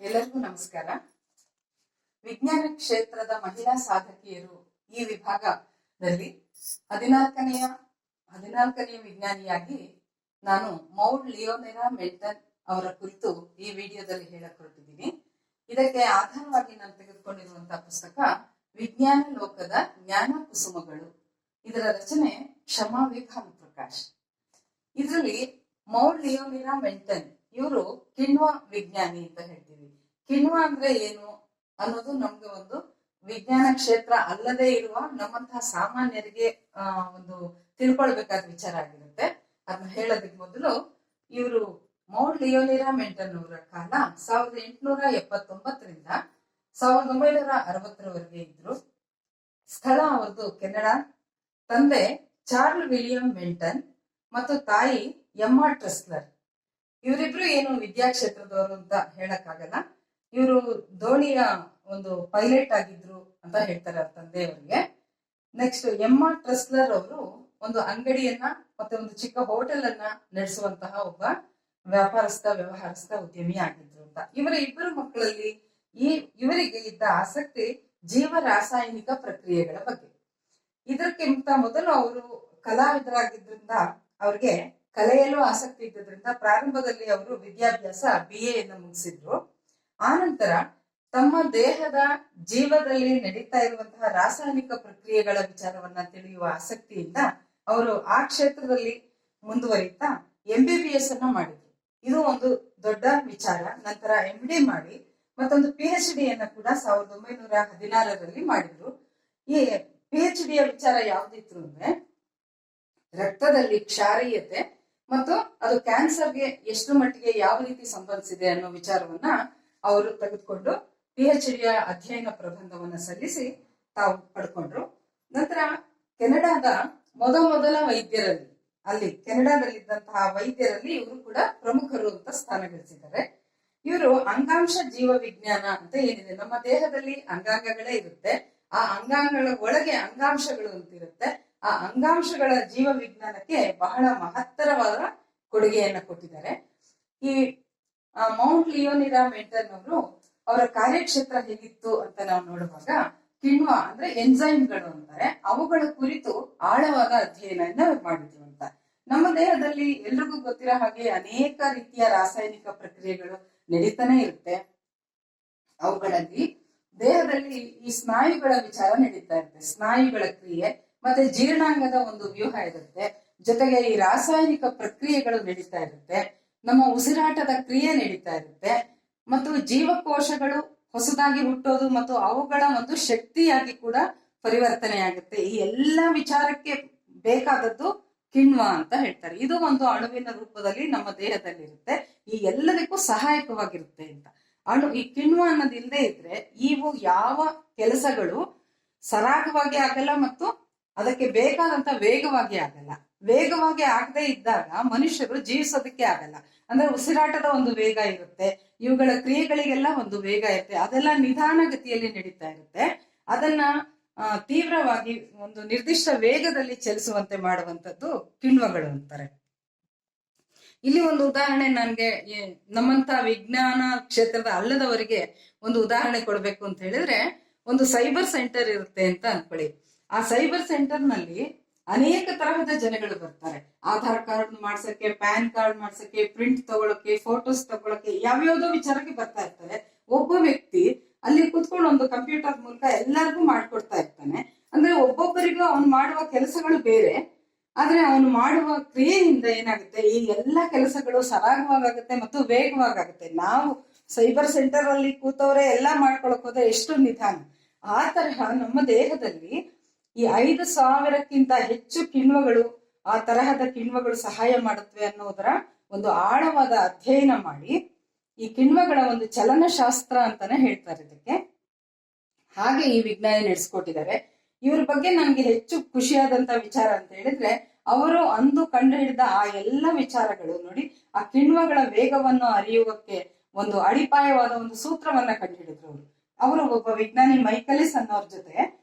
ಎಲ್ಲರಿಗೂ ನಮಸ್ಕಾರ. ವಿಜ್ಞಾನ ಕ್ಷೇತ್ರದ ಮಹಿಳಾ ಸಾಧಕಿಯರು ಈ ವಿಭಾಗದಲ್ಲಿ 14ನೇ ವಿಜ್ಞಾನಿಯಾಗಿ ನಾನು ಮೌಡ್ ಲಿಯೋನೆರಾ ಮೆಲ್ಟನ್ ಅವರ ಕುರಿತು ಈ ವಿಡಿಯೋದಲ್ಲಿ ಹೇಳಕ್ ಹೊರಟಿದ್ದೀನಿ. ಇದಕ್ಕೆ ಆಧಾರವಾಗಿ ನಾನು ತೆಗೆದುಕೊಂಡಿರುವಂತಹ ಪುಸ್ತಕ ವಿಜ್ಞಾನ ಲೋಕದ ಜ್ಞಾನ ಕುಸುಮಗಳು. ಇದರ ರಚನೆ ಕ್ಷಮಾ ವಿ ಭಾನುಪ್ರಕಾಶ್. ಇದರಲ್ಲಿ ಮೌಡ್ ಲಿಯೋನೆರಾ ಮೆಲ್ಟನ್ ಇವರು ಕಿಣ್ವ ವಿಜ್ಞಾನಿ ಅಂತ ಹೇಳ್ತೀವಿ. ಕಿಣ್ವ ಅಂದ್ರೆ ಏನು ಅನ್ನೋದು ನಮ್ಗೆ ಒಂದು ವಿಜ್ಞಾನ ಕ್ಷೇತ್ರ ಅಲ್ಲದೆ ಇರುವ ನಮ್ಮಂತಹ ಸಾಮಾನ್ಯರಿಗೆ ಒಂದು ತಿಳ್ಕೊಳ್ಬೇಕಾದ ವಿಚಾರ ಆಗಿರುತ್ತೆ. ಅದನ್ನ ಹೇಳೋದಕ್ಕೆ ಮೊದಲು ಇವರು ಮೌಡ್ ಲಿಯೋನೆರಾ ಮೆಲ್ಟನ್ ಅವರ ಕಾಲ 1879ರಿಂದ 1960ರವರೆಗೆ ಇದ್ರು. ಸ್ಥಳ ಅವರದು ಕೆನಡಾ. ತಂದೆ ಚಾರ್ಲ್ ವಿಲಿಯಂ ಮೆಲ್ಟನ್ ಮತ್ತು ತಾಯಿ ಎಮ್ಮಾ ಟ್ರೆಸ್ಲರ್. ಇವರಿಬ್ರು ಏನು ವಿದ್ಯಾಕ್ಷೇತ್ರದವರು ಅಂತ ಹೇಳಕ್ಕಾಗಲ್ಲ. ಇವರು ದೋಣಿಯ ಒಂದು ಪೈಲಟ್ ಆಗಿದ್ರು ಅಂತ ಹೇಳ್ತಾರೆ ಅವ್ರ ತಂದೆಯವರಿಗೆ. ನೆಕ್ಸ್ಟ್ ಎಮ್ಮಾ ಟ್ರೆಸ್ಲರ್ ಅವರು ಒಂದು ಅಂಗಡಿಯನ್ನ ಮತ್ತೆ ಒಂದು ಚಿಕ್ಕ ಹೋಟೆಲ್ ಅನ್ನ ನಡೆಸುವಂತಹ ಒಬ್ಬ ವ್ಯವಹಾರಸ್ಥ ಉದ್ಯಮಿ ಆಗಿದ್ರು ಅಂತ. ಇವರ ಇಬ್ಬರು ಮಕ್ಕಳಲ್ಲಿ ಇವರಿಗೆ ಇದ್ದ ಆಸಕ್ತಿ ಜೀವ ರಾಸಾಯನಿಕ ಪ್ರಕ್ರಿಯೆಗಳ ಬಗ್ಗೆ. ಇದಕ್ಕಿಂತ ಮೊದಲು ಅವರು ಕಲಾವಿದರಾಗಿದ್ರಿಂದ ಅವ್ರಿಗೆ ಕಲೆಯಲ್ಲೂ ಆಸಕ್ತಿ ಇದ್ದದ್ರಿಂದ ಪ್ರಾರಂಭದಲ್ಲಿ ಅವರು ವಿದ್ಯಾಭ್ಯಾಸ BA ಮುಗಿಸಿದ್ರು. ಆನಂತರ ತಮ್ಮ ದೇಹದ ಜೀವದಲ್ಲಿ ನಡೀತಾ ಇರುವಂತಹ ರಾಸಾಯನಿಕ ಪ್ರಕ್ರಿಯೆಗಳ ವಿಚಾರವನ್ನ ತಿಳಿಯುವ ಆಸಕ್ತಿಯಿಂದ ಅವರು ಆ ಕ್ಷೇತ್ರದಲ್ಲಿ ಮುಂದುವರಿತಾ MBBS ಅನ್ನ ಮಾಡಿದ್ರು. ಇದು ಒಂದು ದೊಡ್ಡ ವಿಚಾರ. ನಂತರ MD ಮಾಡಿ ಮತ್ತೊಂದು PhD ಅನ್ನ ಕೂಡ 1916ರಲ್ಲಿ ಮಾಡಿದ್ರು. ಈ PhD ಯ ವಿಚಾರ ಯಾವ್ದಿತ್ತು ಅಂದ್ರೆ ರಕ್ತದಲ್ಲಿ ಕ್ಷಾರೀಯತೆ ಮತ್ತು ಅದು ಕ್ಯಾನ್ಸರ್ಗೆ ಎಷ್ಟು ಮಟ್ಟಿಗೆ ಯಾವ ರೀತಿ ಸಂಬಂಧಿಸಿದೆ ಅನ್ನೋ ವಿಚಾರವನ್ನ ಅವರು ತೆಗೆದುಕೊಂಡು PhD ಯ ಅಧ್ಯಯನ ಪ್ರಬಂಧವನ್ನ ಸಲ್ಲಿಸಿ ತಾವು ಪಡ್ಕೊಂಡ್ರು. ನಂತರ ಕೆನಡಾದ ಮೊದಲ ವೈದ್ಯರಲ್ಲಿ, ಅಲ್ಲಿ ಕೆನಡಾದಲ್ಲಿದ್ದಂತಹ ವೈದ್ಯರಲ್ಲಿ ಇವರು ಕೂಡ ಪ್ರಮುಖರು ಅಂತ ಸ್ಥಾನ ಗಳಿಸಿದ್ದಾರೆ. ಇವರು ಅಂಗಾಂಶ ಜೀವ ವಿಜ್ಞಾನ ಅಂತ ಏನಿದೆ, ನಮ್ಮ ದೇಹದಲ್ಲಿ ಅಂಗಾಂಗಗಳೇ ಇರುತ್ತೆ, ಆ ಅಂಗಾಂಗಗಳ ಒಳಗೆ ಅಂಗಾಂಶಗಳು ಅಂತ ಇರುತ್ತೆ. ಆ ಅಂಗಾಂಶಗಳ ಜೀವ ವಿಜ್ಞಾನಕ್ಕೆ ಬಹಳ ಮಹತ್ತರವಾದ ಕೊಡುಗೆಯನ್ನ ಕೊಟ್ಟಿದ್ದಾರೆ. ಈ ಮೌಂಟ್ ಲಿಯೋನೆರಾ ಮೆಲ್ಟನ್ ಅವರು ಅವರ ಕಾರ್ಯಕ್ಷೇತ್ರ ಹೇಗಿತ್ತು ಅಂತ ನಾವು ನೋಡುವಾಗ ಕಿಣ್ವ ಅಂದ್ರೆ ಎನ್ಸೈಮ್ಗಳು ಅಂತಾರೆ, ಅವುಗಳ ಕುರಿತು ಆಳವಾದ ಅಧ್ಯಯನವನ್ನ ಮಾಡಿದ್ರು ಅಂತ. ನಮ್ಮ ದೇಹದಲ್ಲಿ ಎಲ್ರಿಗೂ ಗೊತ್ತಿರೋ ಹಾಗೆ ಅನೇಕ ರೀತಿಯ ರಾಸಾಯನಿಕ ಪ್ರಕ್ರಿಯೆಗಳು ನಡೀತಾನೆ ಇರುತ್ತೆ. ಅವುಗಳಲ್ಲಿ ದೇಹದಲ್ಲಿ ಈ ಸ್ನಾಯುಗಳ ವಿಚಾರ ನಡೀತಾ ಇರುತ್ತೆ, ಸ್ನಾಯುಗಳ ಕ್ರಿಯೆ ಮತ್ತೆ ಜೀರ್ಣಾಂಗದ ಒಂದು ವ್ಯೂಹ ಇರುತ್ತೆ. ಜೊತೆಗೆ ಈ ರಾಸಾಯನಿಕ ಪ್ರಕ್ರಿಯೆಗಳು ನಡೀತಾ ಇರುತ್ತೆ, ನಮ್ಮ ಉಸಿರಾಟದ ಕ್ರಿಯೆ ನಡೀತಾ ಇರುತ್ತೆ, ಮತ್ತು ಜೀವಕೋಶಗಳು ಹೊಸದಾಗಿ ಹುಟ್ಟೋದು ಮತ್ತು ಅವುಗಳ ಒಂದು ಶಕ್ತಿಯಾಗಿ ಕೂಡ ಪರಿವರ್ತನೆ ಆಗುತ್ತೆ. ಈ ಎಲ್ಲಾ ವಿಚಾರಕ್ಕೆ ಬೇಕಾದದ್ದು ಕಿಣ್ವ ಅಂತ ಹೇಳ್ತಾರೆ. ಇದು ಒಂದು ಅಣುವಿನ ರೂಪದಲ್ಲಿ ನಮ್ಮ ದೇಹದಲ್ಲಿ ಇರುತ್ತೆ, ಈ ಎಲ್ಲದಕ್ಕೂ ಸಹಾಯಕವಾಗಿರುತ್ತೆ ಅಂತ. ಈ ಕಿಣ್ವ ಅನ್ನೋದಿಲ್ಲದೆ ಇದ್ರೆ ಇವು ಯಾವ ಕೆಲಸಗಳು ಸರಾಗವಾಗಿ ಆಗಲ್ಲ ಮತ್ತು ಅದಕ್ಕೆ ಬೇಕಾದಂತ ವೇಗವಾಗಿ ಆಗಲ್ಲ. ವೇಗವಾಗಿ ಆಗದೆ ಇದ್ದಾಗ ಮನುಷ್ಯರು ಜೀವಿಸೋದಕ್ಕೆ ಆಗಲ್ಲ. ಅಂದ್ರೆ ಉಸಿರಾಟದ ಒಂದು ವೇಗ ಇರುತ್ತೆ, ಇವುಗಳ ಕ್ರಿಯೆಗಳಿಗೆಲ್ಲ ಒಂದು ವೇಗ ಇರುತ್ತೆ, ಅದೆಲ್ಲ ನಿಧಾನಗತಿಯಲ್ಲಿ ನಡೀತಾ ಇರುತ್ತೆ. ಅದನ್ನ ತೀವ್ರವಾಗಿ ಒಂದು ನಿರ್ದಿಷ್ಟ ವೇಗದಲ್ಲಿ ಚಲಿಸುವಂತೆ ಮಾಡುವಂತದ್ದು ಕಿಣ್ವಗಳು ಅಂತಾರೆ. ಇಲ್ಲಿ ಒಂದು ಉದಾಹರಣೆ ನನ್ಗೆ ನಮ್ಮಂತ ವಿಜ್ಞಾನ ಕ್ಷೇತ್ರದ ಅಲ್ಲದವರಿಗೆ ಒಂದು ಉದಾಹರಣೆ ಕೊಡ್ಬೇಕು ಅಂತ ಹೇಳಿದ್ರೆ, ಒಂದು ಸೈಬರ್ ಸೆಂಟರ್ ಇರುತ್ತೆ ಅಂತ ಅನ್ಕೊಳ್ಳಿ. ಆ ಸೈಬರ್ ಸೆಂಟರ್ ನಲ್ಲಿ ಅನೇಕ ತರಹದ ಜನಗಳು ಬರ್ತಾರೆ. ಆಧಾರ್ ಕಾರ್ಡ್ ಮಾಡ್ಸಕ್ಕೆ, ಪ್ಯಾನ್ ಕಾರ್ಡ್ ಮಾಡ್ಸಕ್ಕೆ, ಪ್ರಿಂಟ್ ತಗೊಳಕ್ಕೆ, ಫೋಟೋಸ್ ತಗೊಳಕ್ಕೆ, ಯಾವ್ಯಾವ್ದೋ ವಿಚಾರಕ್ಕೆ ಬರ್ತಾ ಇರ್ತಾರೆ. ಒಬ್ಬ ವ್ಯಕ್ತಿ ಅಲ್ಲಿ ಕೂತ್ಕೊಂಡು ಒಂದು ಕಂಪ್ಯೂಟರ್ ಮೂಲಕ ಎಲ್ಲರಿಗೂ ಮಾಡ್ಕೊಡ್ತಾ ಇರ್ತಾನೆ. ಅಂದ್ರೆ ಒಬ್ಬೊಬ್ಬರಿಗೂ ಅವನು ಮಾಡುವ ಕೆಲಸಗಳು ಬೇರೆ, ಆದ್ರೆ ಅವನು ಮಾಡುವ ಕ್ರಿಯೆಯಿಂದ ಏನಾಗುತ್ತೆ, ಈ ಎಲ್ಲಾ ಕೆಲಸಗಳು ಸರಾಗವಾಗುತ್ತೆ ಮತ್ತು ವೇಗವಾಗುತ್ತೆ. ನಾವು ಸೈಬರ್ ಸೆಂಟರ್ ಅಲ್ಲಿ ಕೂತವರೇ ಎಲ್ಲಾ ಮಾಡ್ಕೊಳಕ್ ಹೋದ್ರೆ ಎಷ್ಟು ನಿಧಾನ. ಆ ತರಹ ನಮ್ಮ ದೇಹದಲ್ಲಿ ಈ 5,000ಕ್ಕಿಂತ ಹೆಚ್ಚು ಕಿಣ್ವಗಳು, ಆ ತರಹದ ಕಿಣ್ವಗಳು ಸಹಾಯ ಮಾಡುತ್ತವೆ ಅನ್ನೋದರ ಒಂದು ಆಳವಾದ ಅಧ್ಯಯನ ಮಾಡಿ ಈ ಕಿಣ್ವಗಳ ಒಂದು ಚಲನಶಾಸ್ತ್ರ ಅಂತಾನೆ ಹೇಳ್ತಾರೆ ಇದಕ್ಕೆ. ಹಾಗೆ ಈ ವಿಜ್ಞಾನಿ ನಡೆಸ್ಕೊಟ್ಟಿದ್ದಾರೆ. ಇವ್ರ ಬಗ್ಗೆ ನನ್ಗೆ ಹೆಚ್ಚು ಖುಷಿಯಾದಂತ ವಿಚಾರ ಅಂತ ಹೇಳಿದ್ರೆ, ಅವರು ಅಂದು ಕಂಡು ಹಿಡಿದ ಆ ಎಲ್ಲ ವಿಚಾರಗಳು ನೋಡಿ, ಆ ಕಿಣ್ವಗಳ ವೇಗವನ್ನು ಅರಿಯುವಕ್ಕೆ ಒಂದು ಅಡಿಪಾಯವಾದ ಒಂದು ಸೂತ್ರವನ್ನ ಕಂಡು ಹಿಡಿದ್ರು ಅವರು. ಒಬ್ಬ ವಿಜ್ಞಾನಿ ಮೈಕಲಿಸ್ ಅನ್ನೋರ್ ಜೊತೆ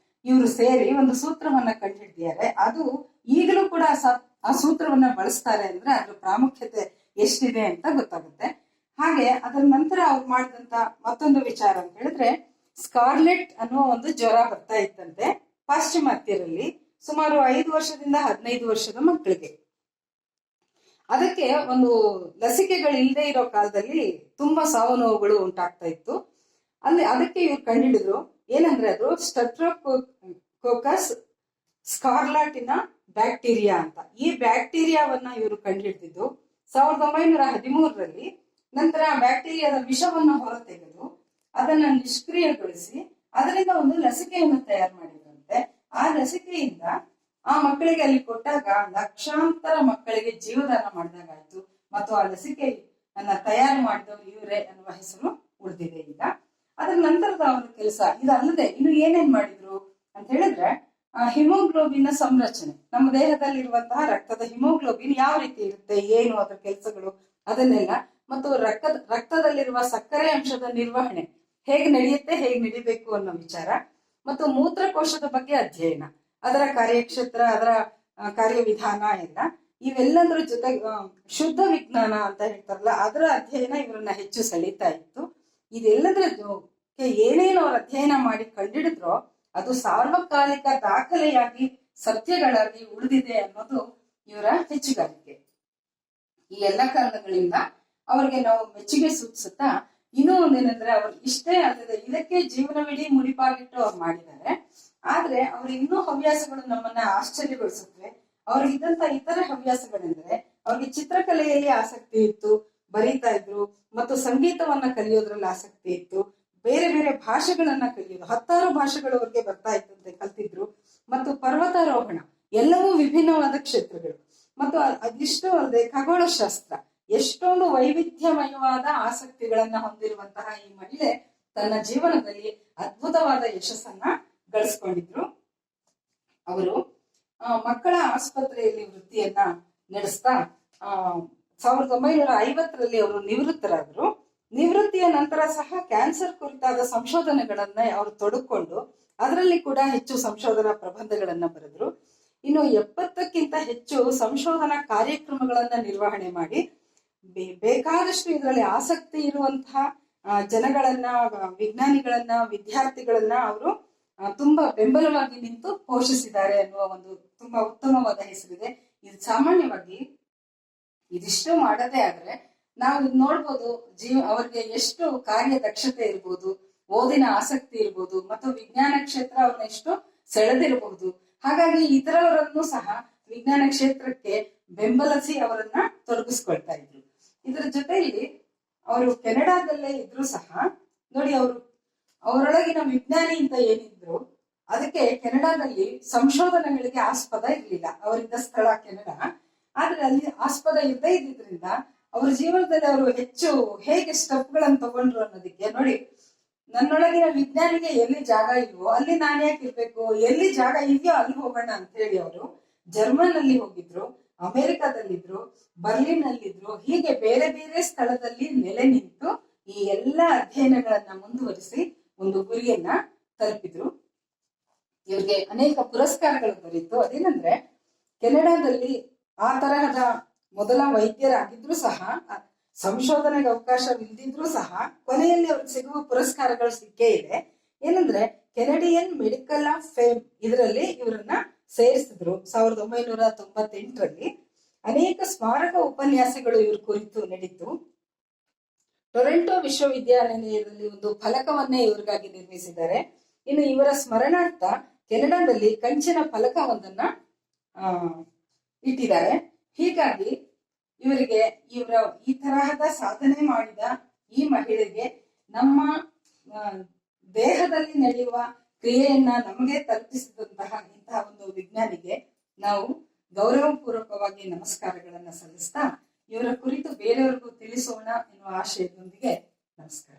ಇವರು ಸೇರಿ ಒಂದು ಸೂತ್ರವನ್ನ ಕಂಡು ಹಿಡಿದಿದ್ದಾರೆ. ಅದು ಈಗಲೂ ಕೂಡ ಆ ಸೂತ್ರವನ್ನ ಬಳಸ್ತಾರೆ ಅಂದ್ರೆ ಅದ್ರ ಪ್ರಾಮುಖ್ಯತೆ ಎಷ್ಟಿದೆ ಅಂತ ಗೊತ್ತಾಗುತ್ತೆ. ಹಾಗೆ ಅದರ ನಂತರ ಅವ್ರು ಮಾಡಿದಂತ ಮತ್ತೊಂದು ವಿಚಾರ ಅಂತ ಹೇಳಿದ್ರೆ, ಸ್ಕಾರ್ಲೆಟ್ ಅನ್ನುವ ಒಂದು ಜ್ವರ ಬರ್ತಾ ಇತ್ತಂತೆ ಪಾಶ್ಚಿಮಾತ್ಯರಲ್ಲಿ ಸುಮಾರು 5 ವರ್ಷದಿಂದ 15 ವರ್ಷದ ಮಕ್ಕಳಿಗೆ. ಅದಕ್ಕೆ ಒಂದು ಲಸಿಕೆಗಳಿಲ್ಲದೆ ಇರೋ ಕಾಲದಲ್ಲಿ ತುಂಬಾ ಸಾವು ನೋವುಗಳು ಉಂಟಾಗ್ತಾ ಇತ್ತು. ಅದಕ್ಕೆ ಇವ್ರು ಕಂಡುಹಿಡಿದ್ರು ಏನಂದ್ರೆ ಅದು ಸ್ಟೆಪ್ಟೋಕೋಕಸ್ ಸ್ಕಾರ್ಲಾಟಿನ ಬ್ಯಾಕ್ಟೀರಿಯಾ ಅಂತ. ಈ ಬ್ಯಾಕ್ಟೀರಿಯಾವನ್ನ ಇವರು ಕಂಡುಹಿಡಿದಿದ್ದು 1913ರಲ್ಲಿ. ನಂತರ ಬ್ಯಾಕ್ಟೀರಿಯಾದ ವಿಷವನ್ನು ಹೊರತೆಗೆದು ಅದನ್ನ ನಿಷ್ಕ್ರಿಯಗೊಳಿಸಿ ಅದರಿಂದ ಒಂದು ಲಸಿಕೆಯನ್ನು ತಯಾರು ಮಾಡಿದ್ರಂತೆ. ಆ ಲಸಿಕೆಯಿಂದ ಆ ಮಕ್ಕಳಿಗೆ ಅಲ್ಲಿ ಕೊಟ್ಟಾಗ ಲಕ್ಷಾಂತರ ಮಕ್ಕಳಿಗೆ ಜೀವದಾನ ಮಾಡಿದಾಗಾಯ್ತು. ಮತ್ತು ಆ ಲಸಿಕೆಯನ್ನ ತಯಾರು ಮಾಡಿದವರು ಇವರೇ ಅನ್ನುವ ಹೆಸರು ಉಳಿದಿದೆ ಈಗ. ಅದರ ನಂತರದ ಅವರ ಕೆಲಸ ಇದಲ್ಲದೆ ಇನ್ನು ಏನೇನ್ ಮಾಡಿದ್ರು ಅಂತ ಹೇಳಿದ್ರೆ, ಹಿಮೋಗ್ಲೋಬಿನ್ ಸಂರಚನೆ, ನಮ್ಮ ದೇಹದಲ್ಲಿರುವಂತಹ ರಕ್ತದ ಹಿಮೋಗ್ಲೋಬಿನ್ ಯಾವ ರೀತಿ ಇರುತ್ತೆ, ಏನು ಅದರ ಕೆಲಸಗಳು, ಅದನ್ನೆಲ್ಲ, ಮತ್ತು ರಕ್ತದಲ್ಲಿರುವ ಸಕ್ಕರೆ ಅಂಶದ ನಿರ್ವಹಣೆ ಹೇಗೆ ನಡೆಯುತ್ತೆ, ಹೇಗೆ ನಡಿಬೇಕು ಅನ್ನೋ ವಿಚಾರ, ಮತ್ತು ಮೂತ್ರಕೋಶದ ಬಗ್ಗೆ ಅಧ್ಯಯನ, ಅದರ ಕಾರ್ಯಕ್ಷೇತ್ರ, ಅದರ ಕಾರ್ಯವಿಧಾನ ಎಲ್ಲ, ಇವೆಲ್ಲದರ ಜೊತೆ ಶುದ್ಧ ವಿಜ್ಞಾನ ಅಂತ ಹೇಳ್ತಾರಲ್ಲ ಅದರ ಅಧ್ಯಯನ ಇವರನ್ನ ಹೆಚ್ಚು ಸೆಳೀತಾ ಇತ್ತು. ಇದೆಲ್ಲದರ ಏನೇನು ಅವ್ರು ಅಧ್ಯಯನ ಮಾಡಿ ಕಂಡಿಡಿದ್ರೋ ಅದು ಸಾರ್ವಕಾಲಿಕ ದಾಖಲೆಯಾಗಿ ಸತ್ಯಗಳಾಗಿ ಉಳಿದಿದೆ ಅನ್ನೋದು ಇವರ ಹೆಚ್ಚುಗಾರಿಕೆ. ಈ ಎಲ್ಲ ಕಾರಣಗಳಿಂದ ಅವರಿಗೆ ನಾವು ಮೆಚ್ಚುಗೆ ಸೂಚಿಸುತ್ತಾ, ಇನ್ನೂ ಒಂದೇನಂದ್ರೆ ಅವ್ರು ಇಷ್ಟೇ ಅಲ್ಲದೆ ಇದಕ್ಕೆ ಜೀವನವಿಡೀ ಮುಡಿಪಾಗಿಟ್ಟು ಅವ್ರು ಮಾಡಿದ್ದಾರೆ. ಆದ್ರೆ ಅವ್ರ ಇನ್ನೂ ಹವ್ಯಾಸಗಳು ನಮ್ಮನ್ನ ಆಶ್ಚರ್ಯಗೊಳಿಸುತ್ತವೆ. ಅವ್ರಿಗಿದ್ದಂತ ಇತರ ಹವ್ಯಾಸಗಳೆಂದ್ರೆ, ಅವ್ರಿಗೆ ಚಿತ್ರಕಲೆಯಲ್ಲಿ ಆಸಕ್ತಿ ಇತ್ತು, ಬರೀತಾ ಇದ್ರು, ಮತ್ತು ಸಂಗೀತವನ್ನ ಕಲಿಯೋದ್ರಲ್ಲಿ ಆಸಕ್ತಿ ಇತ್ತು, ಬೇರೆ ಬೇರೆ ಭಾಷೆಗಳನ್ನ ಕಲಿಯೋದು, 10 ಭಾಷೆಗಳು ಅವ್ರಿಗೆ ಬರ್ತಾ ಇತ್ತಂತೆ, ಕಲ್ತಿದ್ರು, ಮತ್ತು ಪರ್ವತಾರೋಹಣ, ಎಲ್ಲವೂ ವಿಭಿನ್ನವಾದ ಕ್ಷೇತ್ರಗಳು. ಮತ್ತು ಅದಿಷ್ಟು ಅಲ್ಲದೆ ಖಗೋಳಶಾಸ್ತ್ರ, ಎಷ್ಟೊಂದು ವೈವಿಧ್ಯಮಯವಾದ ಆಸಕ್ತಿಗಳನ್ನ ಹೊಂದಿರುವಂತಹ ಈ ಮಹಿಳೆ ತನ್ನ ಜೀವನದಲ್ಲಿ ಅದ್ಭುತವಾದ ಯಶಸ್ಸನ್ನ ಗಳಿಸ್ಕೊಂಡಿದ್ರು. ಅವರು ಮಕ್ಕಳ ಆಸ್ಪತ್ರೆಯಲ್ಲಿ ವೃತ್ತಿಯನ್ನ ನಡೆಸ್ತಾ 1950ರಲ್ಲಿ ಅವರು ನಿವೃತ್ತರಾದ್ರು. ನಿವೃತ್ತಿಯ ನಂತರ ಸಹ ಕ್ಯಾನ್ಸರ್ ಕುರಿತಾದ ಸಂಶೋಧನೆಗಳನ್ನ ಅವರು ತೊಡಕೊಂಡು ಅದರಲ್ಲಿ ಕೂಡ ಹೆಚ್ಚು ಸಂಶೋಧನಾ ಪ್ರಬಂಧಗಳನ್ನ ಬರೆದ್ರು. ಇನ್ನು 70ಕ್ಕಿಂತ ಹೆಚ್ಚು ಸಂಶೋಧನಾ ಕಾರ್ಯಕ್ರಮಗಳನ್ನ ನಿರ್ವಹಣೆ ಮಾಡಿ ಬೇಕಾದಷ್ಟು ಇದರಲ್ಲಿ ಆಸಕ್ತಿ ಇರುವಂತಹ ಜನಗಳನ್ನ, ವಿಜ್ಞಾನಿಗಳನ್ನ, ವಿದ್ಯಾರ್ಥಿಗಳನ್ನ ಅವರು ತುಂಬಾ ಬೆಂಬಲವಾಗಿ ನಿಂತು ಪೋಷಿಸಿದ್ದಾರೆ ಅನ್ನುವ ಒಂದು ತುಂಬಾ ಉತ್ತಮವಾದ ಹೆಸರಿದೆ. ಇದು ಸಾಮಾನ್ಯವಾಗಿ ಇದಿಷ್ಟು ಮಾಡದೇ ಆದ್ರೆ ನಾವು ನೋಡ್ಬೋದು ಅವ್ರಿಗೆ ಎಷ್ಟು ಕಾರ್ಯದಕ್ಷತೆ ಇರ್ಬೋದು, ಓದಿನ ಆಸಕ್ತಿ ಇರ್ಬೋದು, ಮತ್ತು ವಿಜ್ಞಾನ ಕ್ಷೇತ್ರ ಅವ್ರನ್ನ ಎಷ್ಟು ಸೆಳೆದಿರಬಹುದು. ಹಾಗಾಗಿ ಇತರವರನ್ನು ಸಹ ವಿಜ್ಞಾನ ಕ್ಷೇತ್ರಕ್ಕೆ ಬೆಂಬಲಿಸಿ ಅವರನ್ನ ತೊಡಗಿಸ್ಕೊಳ್ತಾ ಇದ್ರು. ಇದರ ಜೊತೆಯಲ್ಲಿ ಅವರು ಕೆನಡಾದಲ್ಲೇ ಇದ್ರು ಸಹ ನೋಡಿ, ಅವರೊಳಗಿನ ವಿಜ್ಞಾನಿ ಅಂತ ಏನಿದ್ರು ಅದಕ್ಕೆ ಕೆನಡಾದಲ್ಲಿ ಸಂಶೋಧನೆಗಳಿಗೆ ಆಸ್ಪದ ಇರ್ಲಿಲ್ಲ. ಅವರಿದ್ದ ಸ್ಥಳ ಕೆನಡಾ, ಆದ್ರೆ ಅಲ್ಲಿ ಆಸ್ಪದ ಇರದೇ ಇದ್ದಿದ್ರಿಂದ ಅವ್ರ ಜೀವನದಲ್ಲಿ ಅವರು ಹೆಚ್ಚು ಹೇಗೆ ಸ್ಟೆಪ್ಗಳನ್ನು ತಗೊಂಡ್ರು ಅನ್ನೋದಕ್ಕೆ ನೋಡಿ, ನನ್ನೊಳಗಿನ ವಿಜ್ಞಾನಿಗೆ ಎಲ್ಲಿ ಜಾಗ ಇಲ್ವೋ ಅಲ್ಲಿ ನಾನು ಯಾಕೆ ಇರ್ಬೇಕು, ಎಲ್ಲಿ ಜಾಗ ಇದೆಯೋ ಅಲ್ಲಿ ಹೋಗೋಣ ಅಂತ ಹೇಳಿ ಅವರು ಜರ್ಮನ್ ಅಲ್ಲಿ ಹೋಗಿದ್ರು, ಅಮೆರಿಕದಲ್ಲಿದ್ರು, ಬರ್ಲಿನ್ ಅಲ್ಲಿದ್ರು, ಹೀಗೆ ಬೇರೆ ಬೇರೆ ಸ್ಥಳದಲ್ಲಿ ನೆಲೆ ನಿಂತು ಈ ಎಲ್ಲ ಅಧ್ಯಯನಗಳನ್ನ ಮುಂದುವರಿಸಿ ಒಂದು ಗುರಿಯನ್ನ ತಲುಪಿದ್ರು. ಇವ್ರಿಗೆ ಅನೇಕ ಪುರಸ್ಕಾರಗಳು ದೊರೆಯಿತು. ಅದೇನಂದ್ರೆ, ಕೆನಡಾದಲ್ಲಿ ಆ ತರಹದ ಮೊದಲ ವೈದ್ಯರಾಗಿದ್ರು ಸಹ, ಸಂಶೋಧನೆಗೆ ಅವಕಾಶವಿಲ್ಲದಿದ್ರು ಸಹ ಕೊನೆಯಲ್ಲಿ ಅವ್ರಿಗೆ ಸಿಗುವ ಪುರಸ್ಕಾರಗಳು ಸಿಕ್ಕೇ ಇದೆ. ಏನಂದ್ರೆ, ಕೆನಡಿಯನ್ ಮೆಡಿಕಲ್ ಆಫ್ ಫೇಮ್ ಇದರಲ್ಲಿ ಇವರನ್ನ ಸೇರಿಸಿದ್ರು 1998ರಲ್ಲಿ. ಅನೇಕ ಸ್ಮಾರಕ ಉಪನ್ಯಾಸಗಳು ಇವ್ರ ಕುರಿತು ನಡೀತು. ಟೊರೆಂಟೊ ವಿಶ್ವವಿದ್ಯಾನಿಲಯದಲ್ಲಿ ಒಂದು ಫಲಕವನ್ನೇ ಇವ್ರಿಗಾಗಿ ನಿರ್ಮಿಸಿದ್ದಾರೆ. ಇನ್ನು ಇವರ ಸ್ಮರಣಾರ್ಥ ಕೆನಡಾದಲ್ಲಿ ಕಂಚಿನ ಫಲಕವೊಂದನ್ನ ಇಟ್ಟಿದ್ದಾರೆ. ಹೀಗಾಗಿ ಇವರಿಗೆ ಈ ತರಹದ ಸಾಧನೆ ಮಾಡಿದ ಈ ಮಹಿಳೆಗೆ ನಮ್ಮ ದೇಹದಲ್ಲಿ ನಡೆಯುವ ಕ್ರಿಯೆಯನ್ನ ನಮಗೆ ತಲುಪಿಸಿದಂತಹ ಇಂತಹ ಒಂದು ವಿಜ್ಞಾನಿಗೆ ನಾವು ಗೌರವಪೂರ್ವಕವಾಗಿ ನಮಸ್ಕಾರಗಳನ್ನ ಸಲ್ಲಿಸ್ತಾ ಇವರ ಕುರಿತು ಬೇರೆಯವರಿಗೂ ತಿಳಿಸೋಣ ಎನ್ನುವ ಆಶಯದೊಂದಿಗೆ ನಮಸ್ಕಾರ.